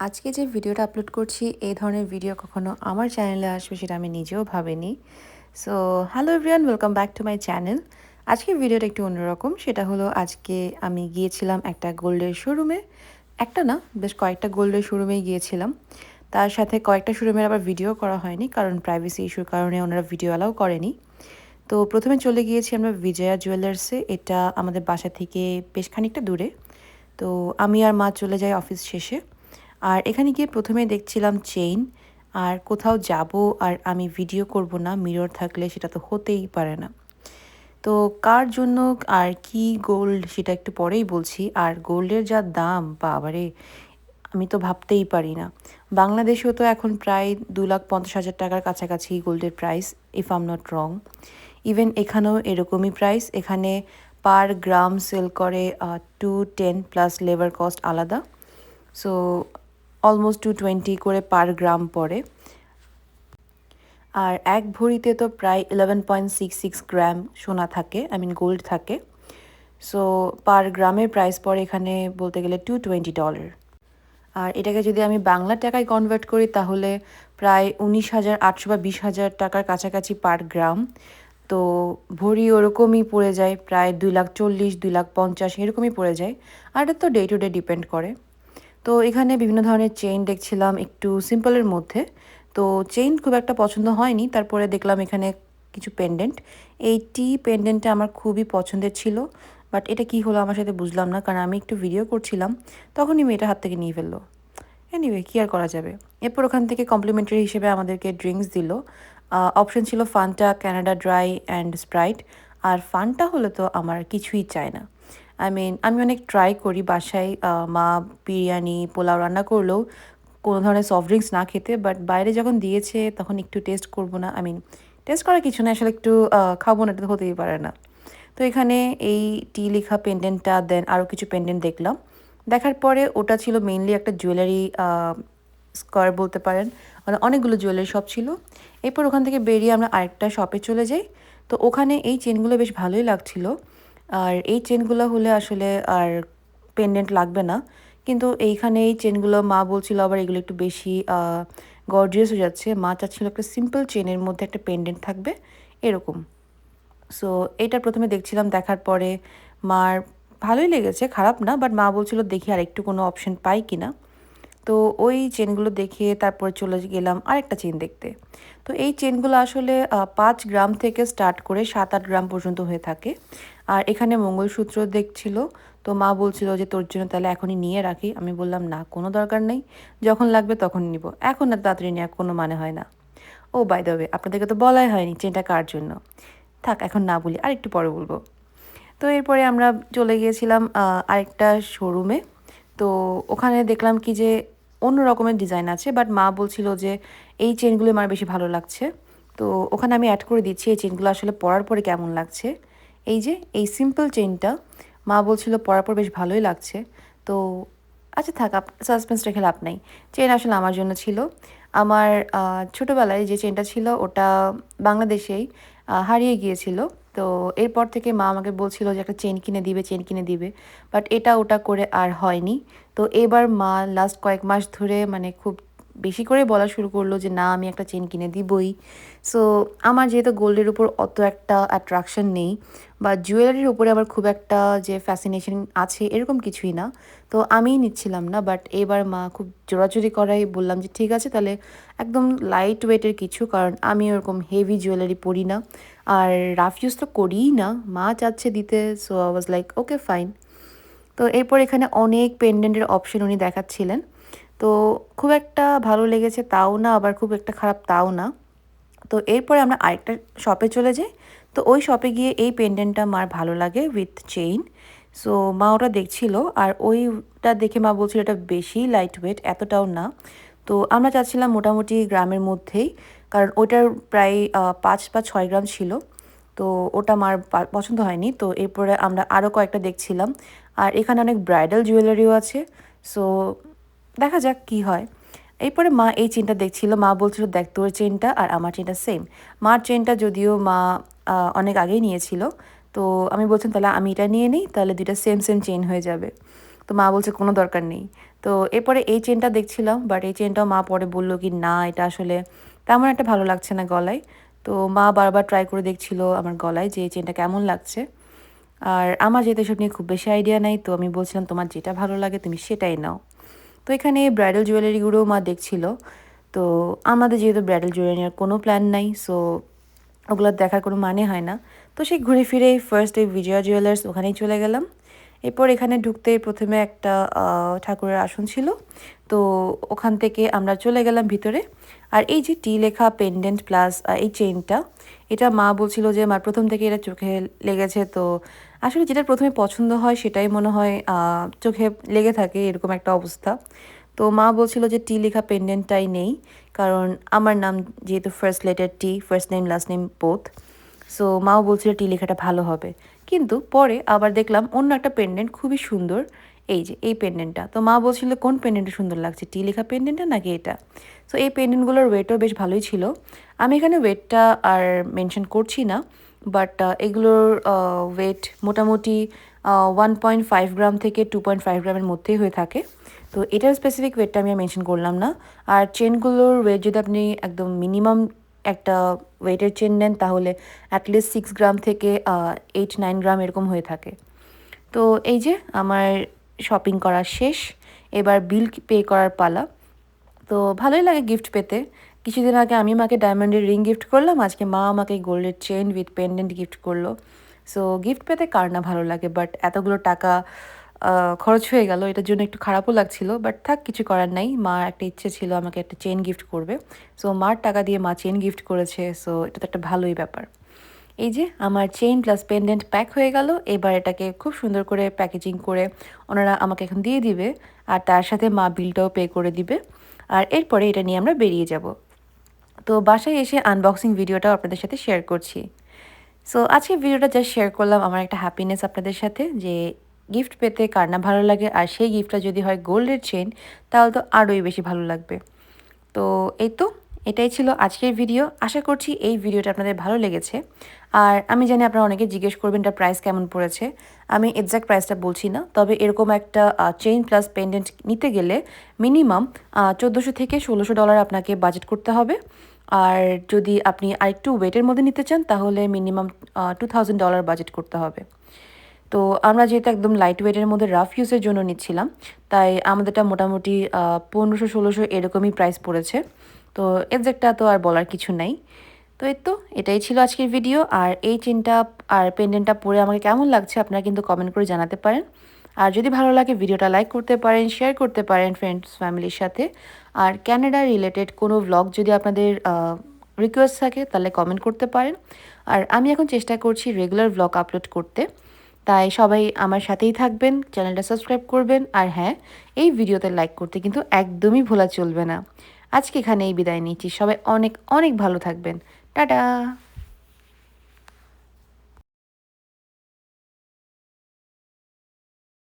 আজকে যে ভিডিওটা আপলোড করছি এই ধরনের ভিডিও কখনো আমার চ্যানেলে আসবে সেটা আমি নিজেও ভাবিনি। So hello everyone, welcome back to my channel. আজকের ভিডিওটা একটু অন্যরকম। সেটা হলো আজকে আমি গিয়েছিলাম একটা গোল্ডের শোরুমে। একটা না, বেশ কয়েকটা গোল্ডের শোরুমেই গিয়েছিলাম। তার সাথে কয়েকটা শোরুমের আবার ভিডিও করা হয়নি, কারণ প্রাইভেসি ইস্যুর কারণে ওনারা ভিডিও অ্যালাউ করেনি। তো প্রথমে চলে গিয়েছি আমরা বিজয়া জুয়েলার্সে। এটা আমাদের বাসা থেকে বেশ খানিকটা দূরে। তো আমি আর মা চলে যাই অফিস শেষে। আর এখানে গিয়ে প্রথমে দেখছিলাম চেইন। আর কোথাও যাব আর আমি ভিডিও করব না, মিরর থাকলে সেটা তো হতেই পারে না। তো কার জন্য আর কি গোল্ড সেটা একটু পরেই বলছি। আর গোল্ডের যা দাম, বাবারে, আমি তো ভাবতেই পারি না। বাংলাদেশেও তো এখন প্রায় 2,50,000 টাকার কাছাকাছি গোল্ডের price, if am not wrong. Even এখানেও এরকমই প্রাইস। এখানে পার গ্রাম সেল করে 210 প্লাস লেবার কস্ট আলাদা। সো অলমোস্ট 220 করে পার গ্রাম পড়ে। আর এক ভরিতে তো প্রায় 11.66 গ্রাম সোনা থাকে, আই মিন গোল্ড থাকে। সো পার গ্রামের প্রাইস পড়ে এখানে বলতে গেলে $220। আর এটাকে যদি আমি বাংলা টাকায় কনভার্ট করি তাহলে প্রায় 19,800 বা 20,000 টাকার কাছাকাছি পার গ্রাম। তো ভরি ওরকমই পড়ে যায়, প্রায় 2,40,000 2,50,000 এরকমই পড়ে যায়। আর এটা তো ডে টু ডে ডিপেন্ড করে। তো এখানে বিভিন্ন ধরনের চেইন দেখছিলাম একটু সিম্পলের মধ্যে। তো চেইন খুব একটা পছন্দ হয়নি, তারপরে দেখলাম এখানে কিছু পেন্ডেন্ট। এইটি পেন্ডেন্টটা আমার খুবই পছন্দের ছিল, বাট এটা কি হলো আমার সাথে বুঝলাম না, কারণ আমি একটু ভিডিও করছিলাম তখনই মেয়েটা হাত থেকে নিয়ে ফেললো। এনিওয়ে, কী আর করা যাবে। এরপর ওখান থেকে কমপ্লিমেন্টারি হিসেবে আমাদেরকে ড্রিঙ্কস দিল। অপশন ছিল Fanta, Canada dry and Sprite. আর ফান্টা হলে তো আমার কিছুই চায় না। আই মিন, আমি অনেক ট্রাই করি বাসায় মা বিরিয়ানি পোলাও রান্না করলেও কোনো ধরনের সফট ড্রিঙ্কস না খেতে, বাট বাইরে যখন দিয়েছে তখন একটু টেস্ট করবো না, আই মিন টেস্ট করার কিছু না, আসলে একটু খাবো না, এটা তো হতেই পারে না। তো এখানে এই টি লেখা পেন্ডেন্টটা, দেন আরও কিছু পেন্ডেন্ট দেখলাম। দেখার পরে ওটা ছিল মেইনলি একটা জুয়েলারি স্কোয়ার বলতে পারেন, মানে অনেকগুলো জুয়েলারি শপ ছিল। এরপর ওখান থেকে বেরিয়ে আমরা আরেকটা শপে চলে যাই। তো ওখানে এই চেনগুলো বেশ ভালোই লাগছিল। আর এই চেনগুলো হলে আসলে আর পেন্ডেন্ট লাগবে না, কিন্তু এইখানে এই চেনগুলো মা বলছিল আবার এগুলো একটু বেশি গর্জিয়াস হয়ে যাচ্ছে। মা চাচ্ছিল একটা সিম্পল চেনের মধ্যে একটা পেন্ডেন্ট থাকবে এরকম। সো এটা প্রথমে দেখছিলাম, দেখার পরে মার ভালোই লেগেছে, খারাপ না, বাট মা বলছিল দেখি আর একটু কোনো অপশন পাই কি না। তো ওই চেনগুলো দেখে তারপরে চলে গেলাম আরেকটা চেন দেখতে। তো এই চেনগুলো আসলে 5 গ্রাম থেকে স্টার্ট করে 7-8 গ্রাম পর্যন্ত হয়ে থাকে। আর এখানে মঙ্গলসূত্র দেখছিল। তো মা বলছিল যে তোর জন্য তাহলে এখনই নিয়ে রাখি। আমি বললাম না, কোনো দরকার নেই, যখন লাগবে তখন নিব, এখন আর তাড়াতাড়ি নেওয়ার কোনো মানে হয় না। ও বাই দ্য ওয়ে, আপনাদেরকে তো বলাই হয়নি চেনটা কার জন্য। থাক, এখন না বলি, আর একটু পরে বলবো। তো এরপরে আমরা চলে গিয়েছিলাম আরেকটা শোরুমে। তো ওখানে দেখলাম কি যে অন্য রকমের ডিজাইন আছে, বাট মা বলছিল যে এই চেনগুলো আমার বেশি ভালো লাগছে। তো ওখানে আমি অ্যাড করে দিচ্ছি এই চেনগুলো আসলে পরার পরে কেমন লাগছে। এই যে এই সিম্পল চেনটা মা বলছিল পরার পর বেশ ভালোই লাগছে। তো আচ্ছা থাক, সাসপেন্স রেখে লাভ নাই। চেন আসলে আমার জন্য ছিল। আমার ছোটোবেলায় যে চেনটা ছিল ওটা বাংলাদেশেই হারিয়ে গিয়েছিল। তো এরপর থেকে মা আমাকে বলছিল যে একটা চেন কিনে দিবে, চেন কিনে দিবে, বাট এটা ওটা করে আর হয়নি। তো এবার মা লাস্ট কয়েক মাস ধরে মানে খুব বেশি করে বলা শুরু করলো যে না, আমি একটা চেন কিনে দিবই। সো আমার যেহেতু গোল্ডের উপর অত একটা অ্যাট্রাকশন নেই, বা জুয়েলারির উপরে আমার খুব একটা যে ফ্যাসিনেশন আছে এরকম কিছুই না, তো আমিই নিচ্ছিলাম না। বাট এবার মা খুব জোরাজুরি করাই বললাম যে ঠিক আছে তাহলে একদম লাইট ওয়েটের কিছু, কারণ আমি ওরকম হেভি জুয়েলারি পরি না, আর রাফ ইউজ তো করিই না, মা চাচ্ছে দিতে। So I was like okay fine. তো এরপর এখানে অনেক পেন্ডেন্টের অপশন উনি দেখাচ্ছিলেন। তো খুব একটা ভালো লেগেছে তাও না, আবার খুব একটা খারাপ তাও না। তো এরপরে আমরা আরেকটা শপে চলে যাই। তো ওই শপে গিয়ে এই পেন্ডেন্টটা মার ভালো লাগে উইথ চেইন। সো মা ওটা দেখছিল, আর ওইটা দেখে মা বলছিল এটা বেশি লাইট ওয়েট, এতটাও না। তো আমরা চাচ্ছিলাম মোটামুটি গ্রামের মধ্যেই, কারণ ওইটার প্রায় 5 বা 6 গ্রাম ছিল। তো ওটা আমার পছন্দ হয়নি। তো এরপরে আমরা আরও কয়েকটা দেখছিলাম। আর এখানে অনেক ব্রাইডাল জুয়েলারিও আছে। সো দেখা যাক কি হয়। এরপরে মা এই চেনটা দেখছিল, মা বলছিল দেখ তোর চেনটা আর আমার চেনটা সেম। মার চেনটা যদিও মা অনেক আগেই নিয়েছিল। তো আমি বলছিলাম তাহলে আমি এটা নিয়ে নিই, তাহলে দুইটা সেম সেম চেন হয়ে যাবে। তো মা বলছে কোনো দরকার নেই। তো এরপরে এই চেনটা দেখছিলাম, বাট এই চেনটাও মা পরে বলল কি না এটা আসলে তেমন একটা ভালো লাগছে না গলায়। তো মা বারবার ট্রাই করে দেখছিল আমার গলায় যে এই চেনটা কেমন লাগছে। আর আমার যেহেতু এসব নিয়ে খুব বেশি আইডিয়া নাই, তো আমি বলছিলাম তোমার যেটা ভালো লাগে তুমি সেটাই নাও। তো এখানে ব্রাইডাল জুয়েলারিগুলোও মা দেখছিল। তো আমাদের যেহেতু ব্রাইডাল জুয়েলারি নেওয়ার কোনো প্ল্যান নাই, সো ওগুলো দেখার কোনো মানে হয় না। তো সেই ঘুরে ফিরে ফার্স্ট এই বিজয়া জুয়েলার্স ওখানেই চলে গেলাম। এরপর এখানে ঢুকতেই প্রথমে একটা ঠাকুরের আসন ছিল, তো ওখান থেকে আমরা চলে গেলাম ভিতরে। আর এই যে টি লেখা পেন্ডেন্ট প্লাস এই চেইনটা, এটা মা বলছিল যে মার প্রথম থেকে এটা চোখে লেগেছে। তো আসলে যেটা প্রথমে পছন্দ হয় সেটাই মনে হয় চোখে লেগে থাকে, এরকম একটা অবস্থা। তো মা বলছিল যে টি লেখা পেন্ডেন্টটাই নেই, কারণ আমার নাম যেহেতু first letter T, first name last name both. So মাও বলছিল টি লেখাটা ভালো হবে। কিন্তু পরে আবার দেখলাম অন্য একটা পেন্ডেন্ট খুবই সুন্দর, এই যে এই পেন্ডেন্টটা। তো মা বলছিল কোন পেন্ডেন্টটা সুন্দর লাগছে, টি লেখা পেন্ডেন্টটা নাকি এটা। সো এই পেন্ডেন্টগুলোর ওয়েটও বেশ ভালোই ছিল। আমি এখানে ওয়েটটা আর মেনশন করছি না, বাট এগুলোর ওয়েট মোটামুটি 1.5 গ্রাম থেকে 2.5 গ্রামের মধ্যেই হয়ে থাকে। তো এটার স্পেসিফিক ওয়েটটা আমি আর মেনশন করলাম না। আর চেনগুলোর ওয়েট যদি আপনি একদম মিনিমাম একটা ওয়েটের চেন নেন তাহলে অ্যাটলিস্ট 6 গ্রাম থেকে 8-9 গ্রাম এরকম হয়ে থাকে। তো এই যে আমার শপিং করা শেষ, এবার বিল পে করার পালা। তো ভালোই লাগে গিফট পেতে। কিছুদিন আগে আমি মাকে ডায়মন্ডের রিং গিফট করলাম, আজকে মা আমাকে গোল্ডের চেন উইথ পেন্ডেন্ট গিফট করলো। সো গিফট পেতে কার না ভালো লাগে, বাট এতগুলো টাকা খরচ হয়ে গেল, এটার জন্য একটু খারাপও লাগছিল। বাট থাক, কিছু করার নাই, মার একটা ইচ্ছে ছিল আমাকে একটা চেন গিফট করবে। সো মার টাকা দিয়ে মা চেন গিফট করেছে, সো এটা তো একটা ভালোই ব্যাপার। এই যে আমার চেইন প্লাস পেন্ডেন্ট প্যাক হয়ে গেল। এবার এটাকে খুব সুন্দর করে প্যাকেজিং করে ওনারা আমাকে এখন দিয়ে দিবে, আর তার সাথে মা বিলটাও পে করে দিবে। আর এরপরে এটা নিয়ে আমরা বেরিয়ে যাব। তো বাসায় এসে আনবক্সিং ভিডিওটাও আপনাদের সাথে শেয়ার করছি। সো আজকে ভিডিওটা জাস্ট শেয়ার করলাম আমার একটা হ্যাপিনেস আপনাদের সাথে, যে গিফট পেতে কার না ভালো লাগে, আর সেই গিফটটা যদি হয় গোল্ডের চেন তাহলে তো আরোই বেশি ভালো লাগবে। তো এই তো এটাই ছিল আজকের ভিডিও। আশা করছি এই ভিডিওটা আপনাদের ভালো লেগেছে। আর আমি জানি আপনারা অনেকে জিজ্ঞেস করবেন এটা প্রাইস কেমন পড়েছে। আমি এক্স্যাক্ট প্রাইসটা বলছি না, তবে এরকম একটা চেইন প্লাস পেন্ডেন্ট নিতে গেলে মিনিমাম $1400 থেকে $1600 আপনাকে বাজেট করতে হবে। আর যদি আপনি আরেকটু ওয়েটের মধ্যে নিতে চান তাহলে মিনিমাম $2000 বাজেট করতে হবে। তো আমরা যেহেতু একদম লাইট ওয়েটের মধ্যে রাফ ইউজের জন্য নিচ্ছিলাম, তাই আমাদেরটা মোটামুটি 1500-1600 এরকমই প্রাইস পড়েছে। তো এক্সাক্টটা তো আর বলার কিছু নাই। তো এই তো এটাই ছিল আজকের ভিডিও। আর এই চেনটা আর পেন্ডেন্টটা পরে আমাকে কেমন লাগছে আপনারা কিন্তু কমেন্ট করে জানাতে পারেন। আর যদি ভালো লাগে ভিডিওটা লাইক করতে পারেন, শেয়ার করতে পারেন ফ্রেন্ডস ফ্যামিলির সাথে। আর ক্যানাডা রিলেটেড কোনো ভ্লগ যদি আপনাদের রিকোয়েস্ট থাকে তাহলে কমেন্ট করতে পারেন। আর আমি এখন চেষ্টা করছি রেগুলার ভ্লগ আপলোড করতে, তাই সবাই আমার সাথেই থাকবেন, চ্যানেলটা সাবস্ক্রাইব করবেন। আর হ্যাঁ, এই ভিডিওতে লাইক করতে কিন্তু একদমই ভোলা চলবে না। আজকে এখানেই বিদায় নিচ্ছি, সবাই অনেক অনেক ভালো থাকবেন। টাটা।